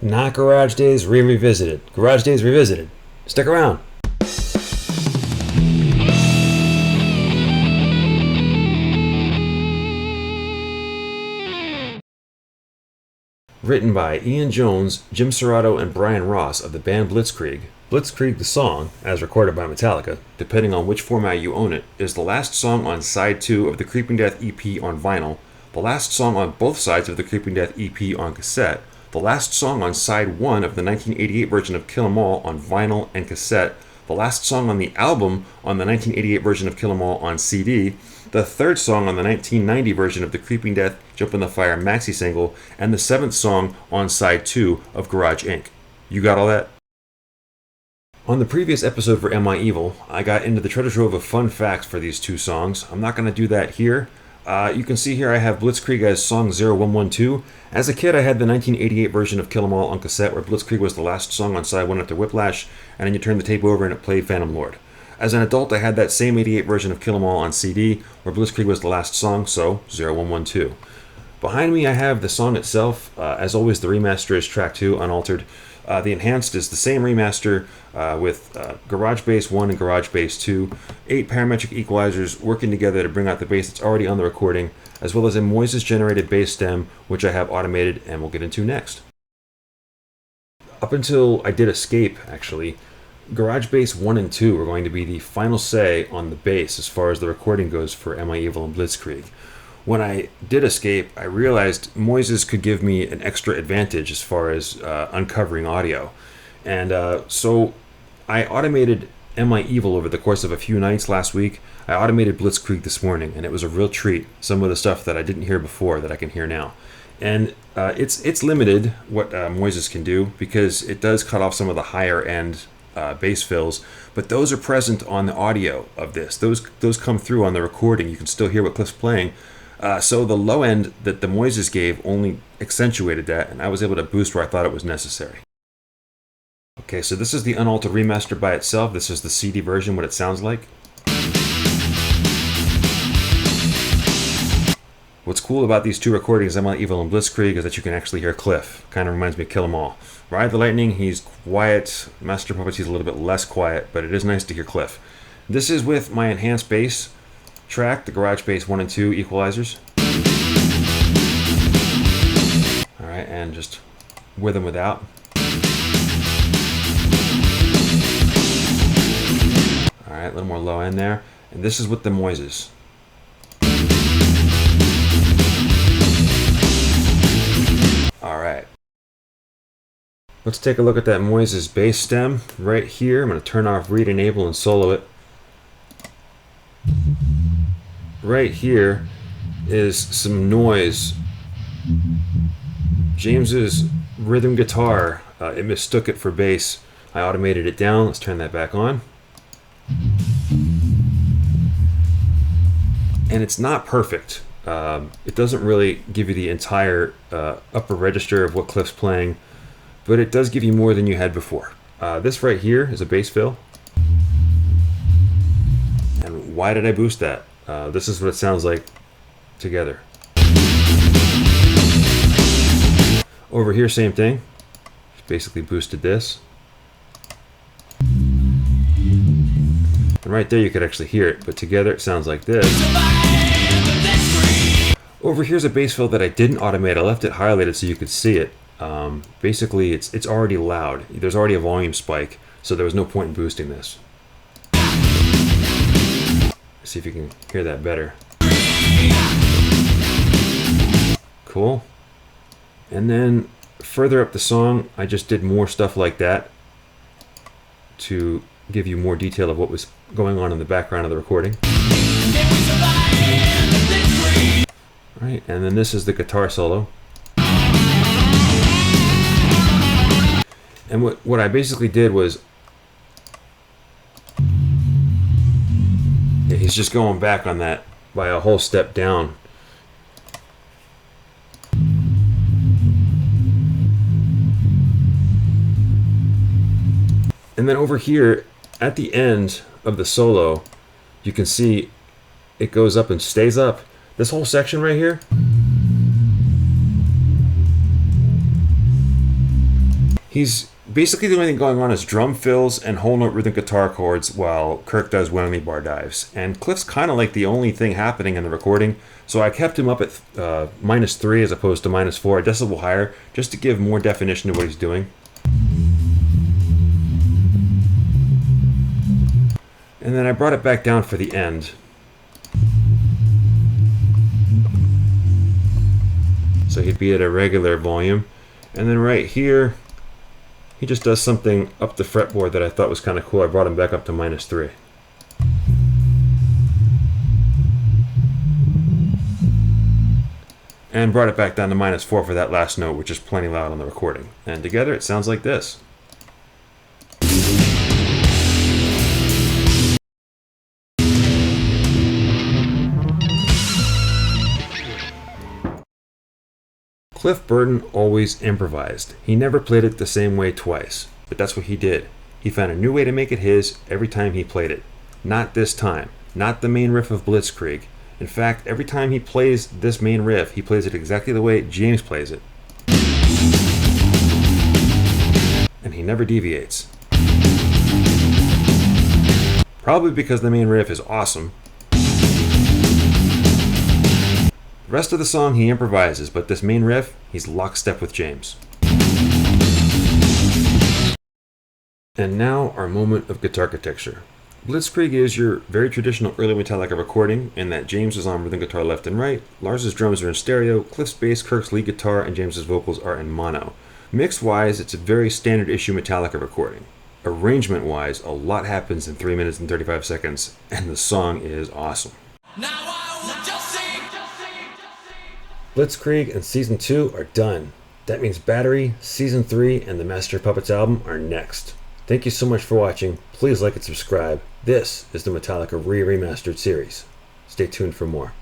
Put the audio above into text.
Not Garage Days Revisited. Garage Days Revisited. Stick around. Written by Ian Jones, Jim Serrato, and Brian Ross of the band Blitzkrieg. Blitzkrieg the song, as recorded by Metallica, depending on which format you own it, is the last song on side 2 of the Creeping Death EP on vinyl, the last song on both sides of the Creeping Death EP on cassette, the last song on side 1 of the 1988 version of Kill 'Em All on vinyl and cassette, the last song on the album on the 1988 version of Kill 'Em All on CD, the third song on the 1990 version of the Creeping Death Jump in the Fire maxi single, and the 7th song on side 2 of Garage Inc. You got all that? On the previous episode for Am I Evil, I got into the treasure trove of fun facts for these two songs. I'm not going to do that here. You can see here I have Blitzkrieg as song 0112. As a kid, I had the 1988 version of Kill 'Em All on cassette, where Blitzkrieg was the last song on side 1 after Whiplash, and then you turn the tape over and it played Phantom Lord. As an adult, I had that same 88 version of Kill 'Em All on CD, where Blitzkrieg was the last song, so 0112. Behind me, I have the song itself. As always, the remaster is track 2, unaltered. The enhanced is the same remaster with Garage Bass 1 and Garage Bass 2, 8 parametric equalizers working together to bring out the bass that's already on the recording, as well as a Moises-generated bass stem, which I have automated and we'll get into next. Up until I did Escape, actually, Garage Bass 1 and 2 were going to be the final say on the bass as far as the recording goes for Am I Evil and Blitzkrieg. When I did Escape, I realized Moises could give me an extra advantage as far as uncovering audio. And so I automated Am I Evil over the course of a few nights last week. I automated Blitzkrieg this morning, and it was a real treat. Some of the stuff that I didn't hear before that I can hear now. And it's limited what Moises can do, because it does cut off some of the higher end bass fills, but those are present on the audio of this. Those come through on the recording. You can still hear what Cliff's playing. So the low end that the Moises gave only accentuated that, and I was able to boost where I thought it was necessary. Okay, so this is the unaltered remaster by itself. This is the CD version, what it sounds like. What's cool about these two recordings, Am I Evil and Blitzkrieg, is that you can actually hear Cliff. Kind of reminds me of Kill 'Em All. Ride the Lightning, he's quiet. Master Puppets, he's a little bit less quiet, but it is nice to hear Cliff. This is with my enhanced bass track, the Garage Bass 1 and 2 equalizers. Alright, and just with and without. Alright, a little more low end there. And this is with the Moises. Alright. Let's take a look at that Moises bass stem right here. I'm going to turn off Read Enable and solo it. Right here is some noise. James's rhythm guitar, it mistook it for bass. I automated it down. Let's turn that back on. And it's not perfect. It doesn't really give you the entire upper register of what Cliff's playing, but it does give you more than you had before. This right here is a bass fill. And why did I boost that? This is what it sounds like together. Over here, same thing. Just basically boosted this. And right there you could actually hear it, but together it sounds like this. Over here's a bass fill that I didn't automate. I left it highlighted so you could see it. Basically, it's already loud. There's already a volume spike, so there was no point in boosting this. See if you can hear that better. Cool. And then further up the song, I just did more stuff like that to give you more detail of what was going on in the background of the recording. Alright, and then this is the guitar solo. And what I basically did was, he's just going back on that by a whole step down. And then over here, at the end of the solo, you can see it goes up and stays up. This whole section right here, He's basically the only thing going on is drum fills and whole note rhythm guitar chords while Kirk does whammy bar dives. And Cliff's kind of like the only thing happening in the recording, so I kept him up at -3 as opposed to -4, a decibel higher, just to give more definition to what he's doing. And then I brought it back down for the end. So he'd be at a regular volume. And then right here, he just does something up the fretboard that I thought was kind of cool. I brought him back up to -3. And brought it back down to -4 for that last note, which is plenty loud on the recording. And together it sounds like this. Cliff Burton always improvised. He never played it the same way twice, but that's what he did. He found a new way to make it his every time he played it. Not this time, not the main riff of Blitzkrieg. In fact, every time he plays this main riff, he plays it exactly the way James plays it. And he never deviates. Probably because the main riff is awesome. The rest of the song he improvises, but this main riff, he's lockstep with James. And now our moment of guitar architecture. Blitzkrieg is your very traditional early Metallica recording in that James is on rhythm guitar left and right, Lars's drums are in stereo, Cliff's bass, Kirk's lead guitar, and James's vocals are in mono. Mix-wise, it's a very standard issue Metallica recording. Arrangement-wise, a lot happens in 3 minutes and 35 seconds, and the song is awesome. Blitzkrieg and Season 2 are done. That means Battery, Season 3, and the Master of Puppets album are next. Thank you so much for watching. Please like and subscribe. This is the Metallica Re-Remastered series. Stay tuned for more.